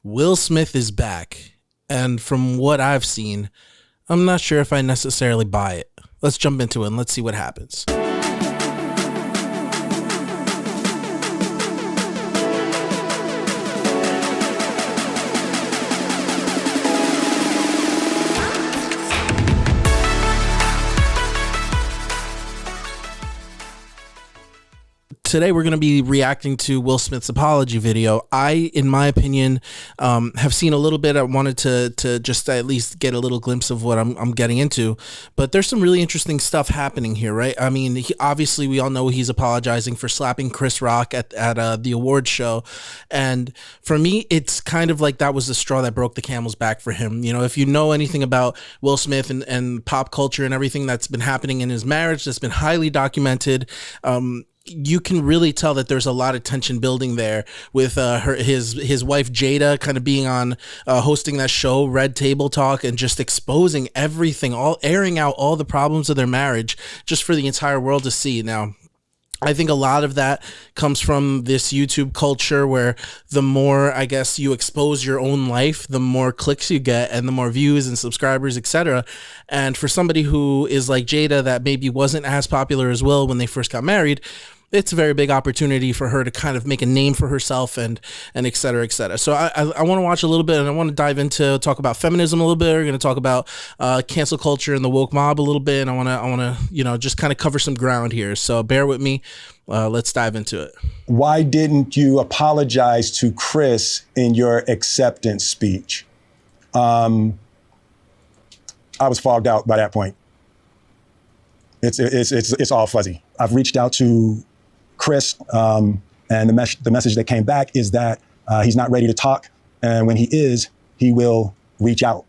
Will Smith is back, and from what I've seen, I'm not sure if I necessarily buy it. Let's jump into it and let's see what happens. Today we're going to be reacting to Will Smith's apology video. In my opinion, have seen a little bit. I wanted to just at least get a little glimpse of what I'm getting into. But there's some really interesting stuff happening here, right? I mean, obviously we all know he's apologizing for slapping Chris Rock at the awards show. And for me, it's kind of like that was the straw that broke the camel's back for him. You know, if you know anything about Will Smith and pop culture and everything that's been happening in his marriage, that's been highly documented, you can really tell that there's a lot of tension building there with his wife Jada kind of being on hosting that show Red Table Talk and just exposing everything, airing out all the problems of their marriage just for the entire world to see. Now, I think a lot of that comes from this YouTube culture where the more, I guess, you expose your own life, the more clicks you get and the more views and subscribers, etc. And for somebody who is like Jada, that maybe wasn't as popular as Will when they first got married, it's a very big opportunity for her to kind of make a name for herself and et cetera, et cetera. So I want to watch a little bit, and I want to dive into talk about feminism a little bit. We're going to talk about cancel culture and the woke mob a little bit. And I want to just kind of cover some ground here. So bear with me. Let's dive into it. Why didn't you apologize to Chris in your acceptance speech? I was fogged out by that point. It's all fuzzy. I've reached out to Chris, and the message that came back is that he's not ready to talk, and when he is, he will reach out.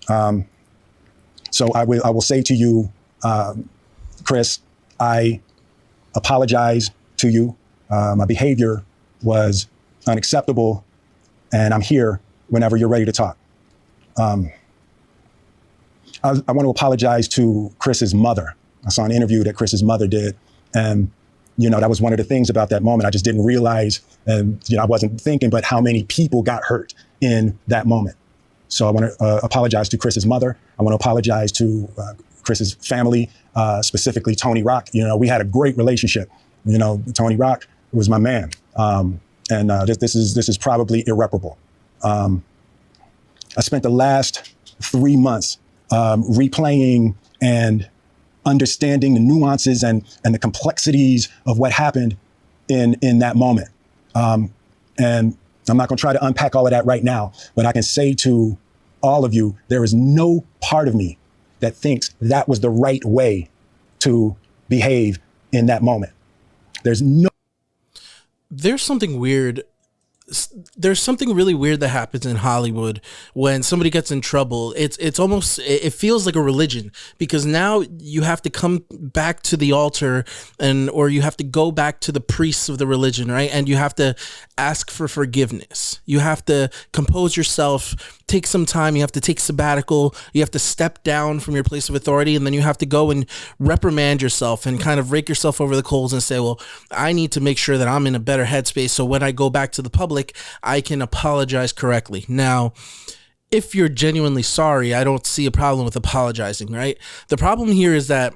So I will say to you, Chris, I apologize to you. My behavior was unacceptable, and I'm here whenever you're ready to talk. I want to apologize to Chris's mother. I saw an interview that Chris's mother did, and that was one of the things about that moment. I just didn't realize, and I wasn't thinking, but how many people got hurt in that moment. So I want to apologize to Chris's mother. I want to apologize to Chris's family, specifically Tony Rock. We had a great relationship. Tony Rock was my man, and this is probably irreparable. I spent the last 3 months replaying and understanding the nuances and the complexities of what happened in that moment. And I'm not going to try to unpack all of that right now, but I can say to all of you, there is no part of me that thinks that was the right way to behave in that moment. There's something weird. There's something really weird that happens in Hollywood when somebody gets in trouble. It's almost, it feels like a religion, because now you have to come back to the altar or you have to go back to the priests of the religion, right? And you have to ask for forgiveness. You have to compose yourself, take some time. You have to take sabbatical. You have to step down from your place of authority, and then you have to go and reprimand yourself and kind of rake yourself over the coals and say, well, I need to make sure that I'm in a better headspace, so when I go back to the public, I can apologize correctly. Now, if you're genuinely sorry, I don't see a problem with apologizing, right? The problem here is that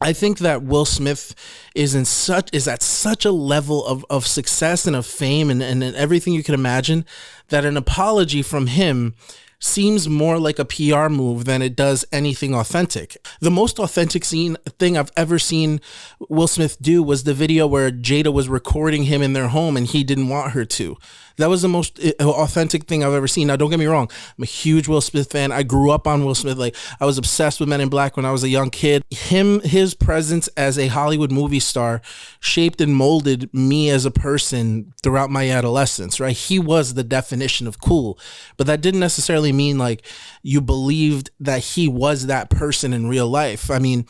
I think that Will Smith is at such a level of success and of fame and everything you can imagine that an apology from him seems more like a PR move than it does anything authentic. The most authentic thing I've ever seen Will Smith do was the video where Jada was recording him in their home and he didn't want her to. That was the most authentic thing I've ever seen. Now, don't get me wrong. I'm a huge Will Smith fan. I grew up on Will Smith. Like, I was obsessed with Men in Black when I was a young kid. His presence as a Hollywood movie star shaped and molded me as a person throughout my adolescence, right? He was the definition of cool, but that didn't necessarily mean like you believed that he was that person in real life. I mean,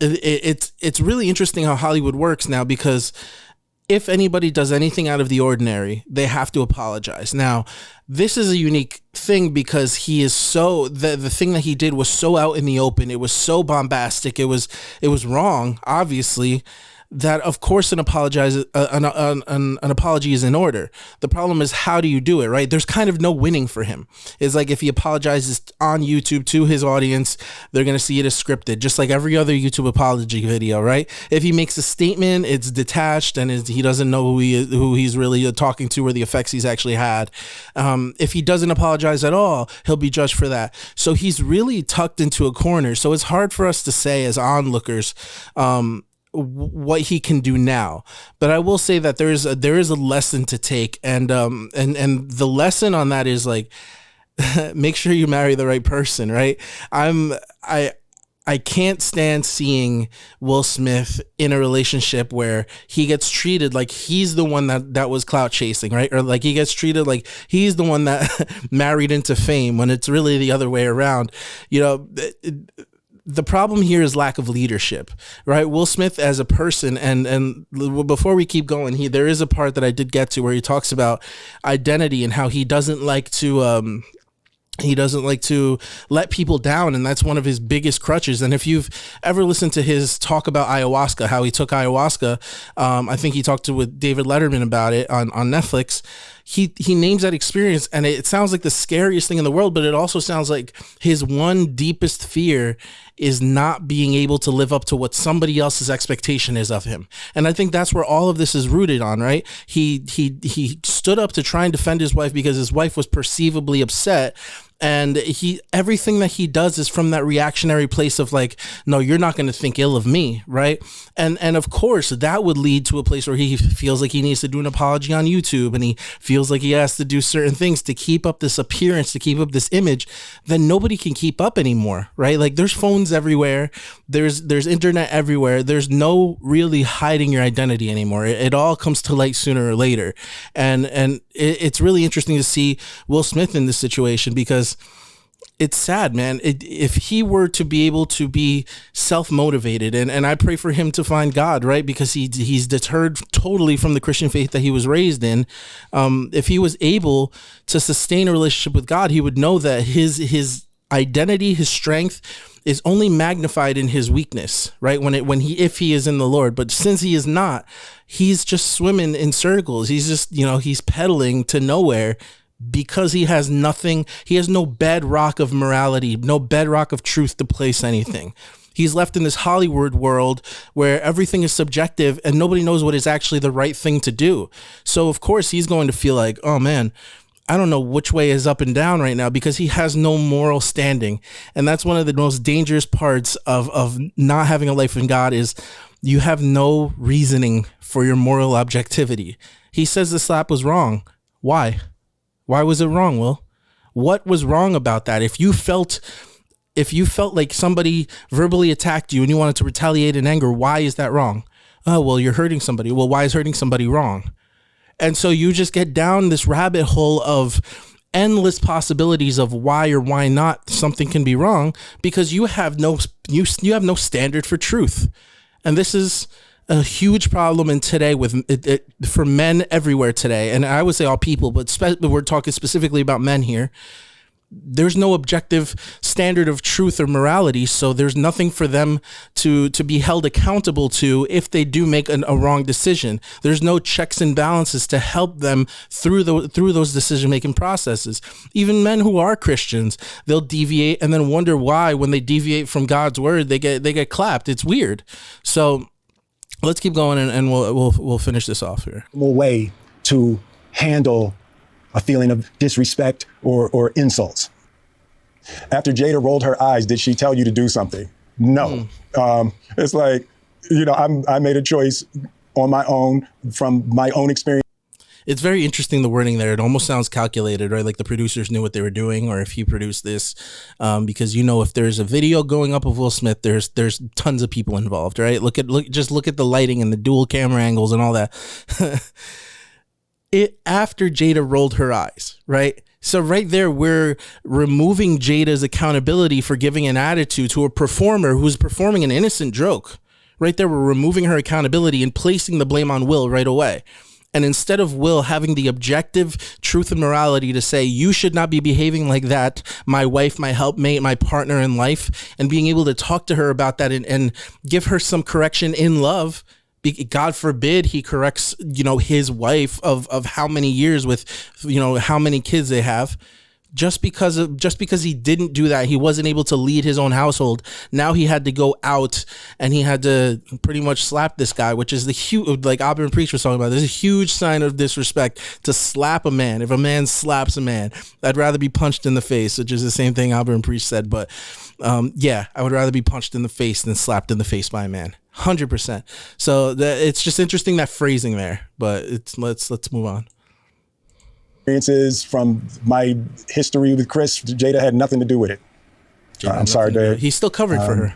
it's really interesting how Hollywood works now, because if anybody does anything out of the ordinary, they have to apologize. Now, this is a unique thing because he is the thing that he did was so out in the open. It was so bombastic. It was wrong, obviously. that of course an apology is in order. The problem is, how do you do it, right? There's kind of no winning for him. It's like if he apologizes on YouTube to his audience, they're going to see it as scripted, just like every other YouTube apology video, right? If he makes a statement, it's detached and he doesn't know who he's really talking to or the effects he's actually had. If he doesn't apologize at all, he'll be judged for that. So he's really tucked into a corner. So it's hard for us to say as onlookers what he can do now. But I will say that there is a lesson to take, and the lesson on that is like, make sure you marry the right person, right? I can't stand seeing Will Smith in a relationship where he gets treated like he's the one that was clout chasing, right? Or like he gets treated like he's the one that married into fame, when it's really the other way around. You know, the problem here is lack of leadership, right? Will Smith as a person, and before we keep going, there is a part that I did get to where he talks about identity and how he doesn't like to let people down, and that's one of his biggest crutches. And if you've ever listened to his talk about ayahuasca, how he took ayahuasca, I think he talked with David Letterman about it on Netflix. He names that experience, and it sounds like the scariest thing in the world, but it also sounds like his one deepest fear is not being able to live up to what somebody else's expectation is of him. And I think that's where all of this is rooted on, right? He stood up to try and defend his wife because his wife was perceivably upset. And everything that he does is from that reactionary place of like, no, you're not going to think ill of me, right? And of course, that would lead to a place where he feels like he needs to do an apology on YouTube, and he feels like he has to do certain things to keep up this appearance, to keep up this image that nobody can keep up anymore, right? Like there's phones everywhere, there's internet everywhere, there's no really hiding your identity anymore. It all comes to light sooner or later, and it's really interesting to see Will Smith in this situation, because it's sad, man. If he were to be able to be self-motivated, and I pray for him to find God, right? Because he's deterred totally from the Christian faith that he was raised in. If he was able to sustain a relationship with God, he would know that his identity, his strength is only magnified in his weakness, right? If he is in the Lord. But since he is not, he's just swimming in circles. He's just, he's pedaling to nowhere, because he has nothing. He has no bedrock of morality, no bedrock of truth to place anything. He's left in this Hollywood world where everything is subjective and nobody knows what is actually the right thing to do. So of course he's going to feel like, oh man, I don't know which way is up and down right now, because he has no moral standing. And that's one of the most dangerous parts of not having a life in God, is you have no reasoning for your moral objectivity. He says the slap was wrong. Why? Why was it wrong, Will? What was wrong about that? If you felt like somebody verbally attacked you and you wanted to retaliate in anger, why is that wrong? Oh, well, you're hurting somebody. Well, why is hurting somebody wrong? And so you just get down this rabbit hole of endless possibilities of why or why not something can be wrong, because you have no standard for truth. And this is a huge problem in today for men everywhere today. And I would say all people, but we're talking specifically about men here. There's no objective standard of truth or morality, so there's nothing for them to be held accountable to if they do make a wrong decision. There's no checks and balances to help them through those decision-making processes. Even men who are Christians, they'll deviate and then wonder why, when they deviate from God's word, they get clapped. It's weird. So let's keep going, and we'll finish this off here. Way to handle a feeling of disrespect or insults. After Jada rolled her eyes, did she tell you to do something? No. It's like, I made a choice on my own from my own experience. It's very interesting, the wording there. It almost sounds calculated, right? Like the producers knew what they were doing, or if he produced this, because if there's a video going up of Will Smith, there's tons of people involved, right? Just look at the lighting and the dual camera angles and all that. After Jada rolled her eyes, right? So right there, we're removing Jada's accountability for giving an attitude to a performer who's performing an innocent joke. Right there, we're removing her accountability and placing the blame on Will right away. And instead of Will having the objective truth and morality to say, you should not be behaving like that, my wife, my helpmate, my partner in life, and being able to talk to her about that and give her some correction in love, God forbid he corrects, his wife of how many years with, how many kids they have. Just because he didn't do that, he wasn't able to lead his own household. Now he had to go out and he had to pretty much slap this guy, which is the huge, like Auburn Preach was talking about. There's a huge sign of disrespect to slap a man. If a man slaps a man, I'd rather be punched in the face, which is the same thing Auburn Preach said. But I would rather be punched in the face than slapped in the face by a man. 100%. So it's just interesting, that phrasing there. But let's move on. Experiences from my history with Chris, Jada had nothing to do with it. I'm sorry, Dave. He's still covered for her.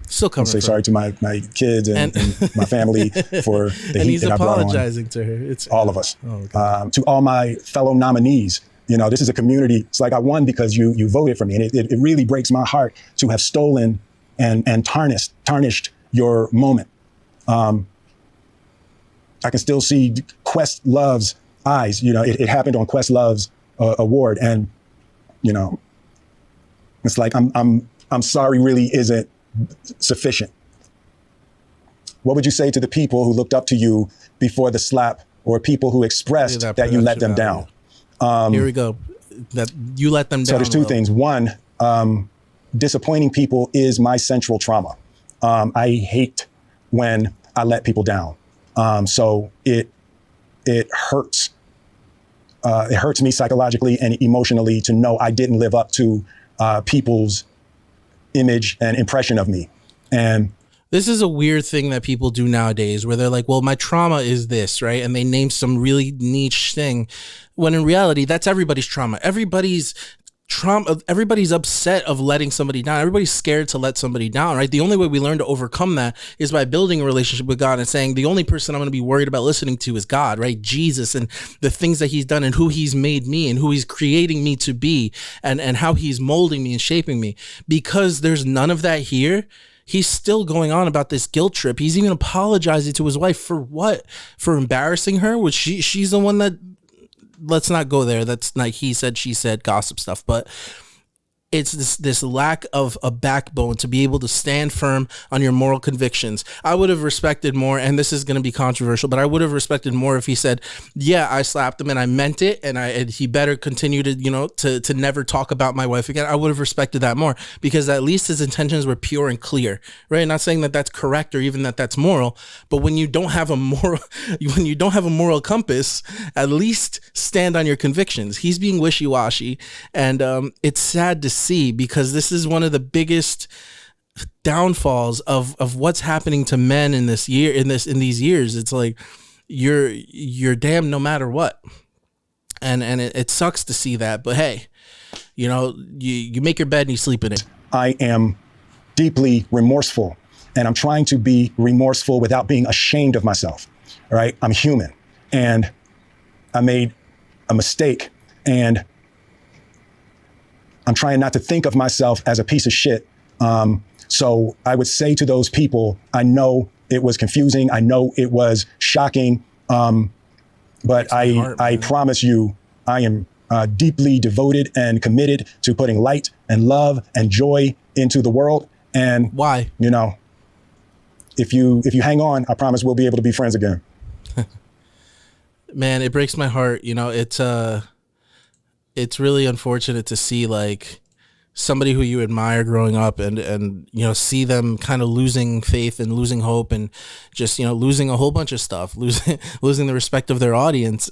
Still covered. Say sorry to my kids and my family for the and heat that I brought on. he's apologizing to her. It's all of us. Oh, okay. To all my fellow nominees. This is a community. It's like I won because you voted for me, and it really breaks my heart to have stolen and tarnished your moment. I can still see Questlove's eyes. It happened on Questlove's award, and it's like I'm sorry really isn't sufficient. What would you say to the people who looked up to you before the slap, or people who expressed that you let them down? Here we go. That you let them down. So there's two things. One, disappointing people is my central trauma. I hate when I let people down. So it hurts. It hurts me psychologically and emotionally to know I didn't live up to people's image and impression of me. And this is a weird thing that people do nowadays, where they're like, well, my trauma is this, right? And they name some really niche thing, when in reality, that's everybody's trauma. Everybody's upset of letting somebody down. Everybody's scared to let somebody down, right? The only way we learn to overcome that is by building a relationship with God and saying, the only person I'm going to be worried about listening to is God, right? Jesus, and the things that he's done and who he's made me and who he's creating me to be, and how he's molding me and shaping me. Because there's none of that here, he's still going on about this guilt trip. He's even apologizing to his wife for what? For embarrassing her? Which she's the one that, let's not go there. That's like he said, she said, gossip stuff. But it's this lack of a backbone to be able to stand firm on your moral convictions. I would have respected more, and this is going to be controversial, but I would have respected more if he said, yeah, I slapped him and I meant it, and he better continue to never talk about my wife again. I would have respected that more, because at least his intentions were pure and clear, right? Not saying that that's correct or even that that's moral, but when you don't have a moral compass, at least stand on your convictions. He's being wishy-washy, and it's sad to see, because this is one of the biggest downfalls of what's happening to men in these years. It's like you're damned no matter what, and it sucks to see that. But hey, you make your bed and you sleep in it. I am deeply remorseful, and I'm trying to be remorseful without being ashamed of myself. All right, I'm human, and I made a mistake, and I'm trying not to think of myself as a piece of shit. So I would say to those people, I know it was confusing. I know it was shocking. But I promise you, I am deeply devoted and committed to putting light and love and joy into the world. And why? If you hang on, I promise we'll be able to be friends again. Man, it breaks my heart. It's really unfortunate to see like somebody who you admire growing up and see them kind of losing faith and losing hope and just, losing a whole bunch of stuff, losing the respect of their audience.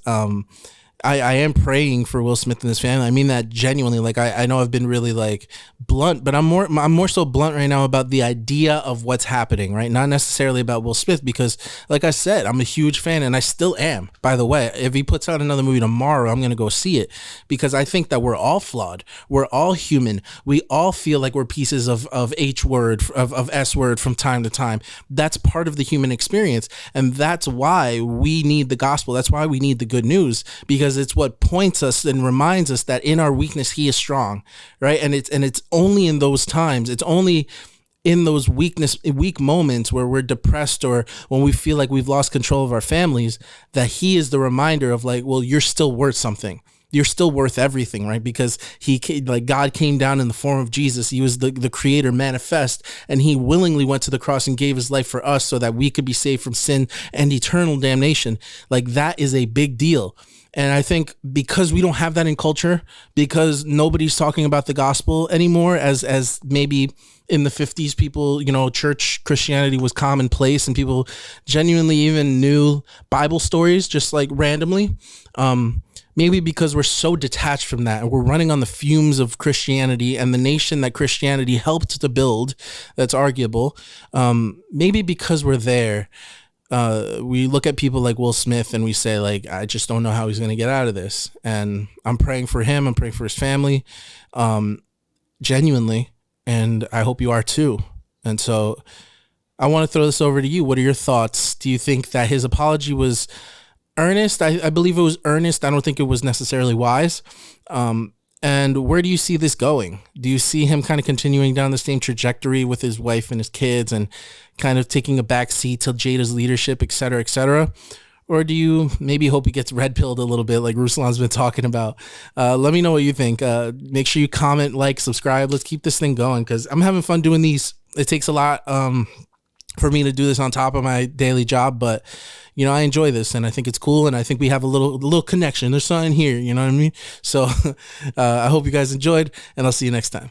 I am praying for Will Smith and his family. I mean that genuinely. Like I know I've been really like blunt, but I'm more so blunt right now about the idea of what's happening, right? Not necessarily about Will Smith, because like I said, I'm a huge fan, and I still am, by the way. If he puts out another movie tomorrow, I'm going to go see it, because I think that we're all flawed. We're all human. We all feel like we're pieces of H word, of S word from time to time. That's part of the human experience. And that's why we need the gospel. That's why we need the good news, because it's what points us and reminds us that in our weakness, he is strong, right? And it's only in those times, it's only in those weak moments where we're depressed or when we feel like we've lost control of our families, that he is the reminder of like, well, you're still worth something. you're still worth everything, right? Because like God came down in the form of Jesus. He was the creator manifest, and he willingly went to the cross and gave his life for us so that we could be saved from sin and eternal damnation. Like, that is a big deal. And I think because we don't have that in culture, because nobody's talking about the gospel anymore, as maybe in the 50s, people, church Christianity was commonplace and people genuinely even knew Bible stories just like randomly. Maybe because we're so detached from that and we're running on the fumes of Christianity and the nation that Christianity helped to build, that's arguable. Maybe because we're there, we look at people like Will Smith and we say, like, I just don't know how he's going to get out of this. And I'm praying for him. I'm praying for his family, genuinely. And I hope you are too. And so I want to throw this over to you. What are your thoughts? Do you think that his apology was earnest? I believe it was earnest. I don't think it was necessarily wise. And where do you see this going? Do you see him kind of continuing down the same trajectory with his wife and his kids and kind of taking a back seat to Jada's leadership, et cetera, et cetera? Or do you maybe hope he gets red pilled a little bit like Ruslan's been talking about? Let me know what you think. Make sure you comment, like, subscribe. Let's keep this thing going because I'm having fun doing these. It takes a lot for me to do this on top of my daily job, but I enjoy this and I think it's cool, and I think we have a little connection. There's something here, you know what I mean? So I hope you guys enjoyed, and I'll see you next time.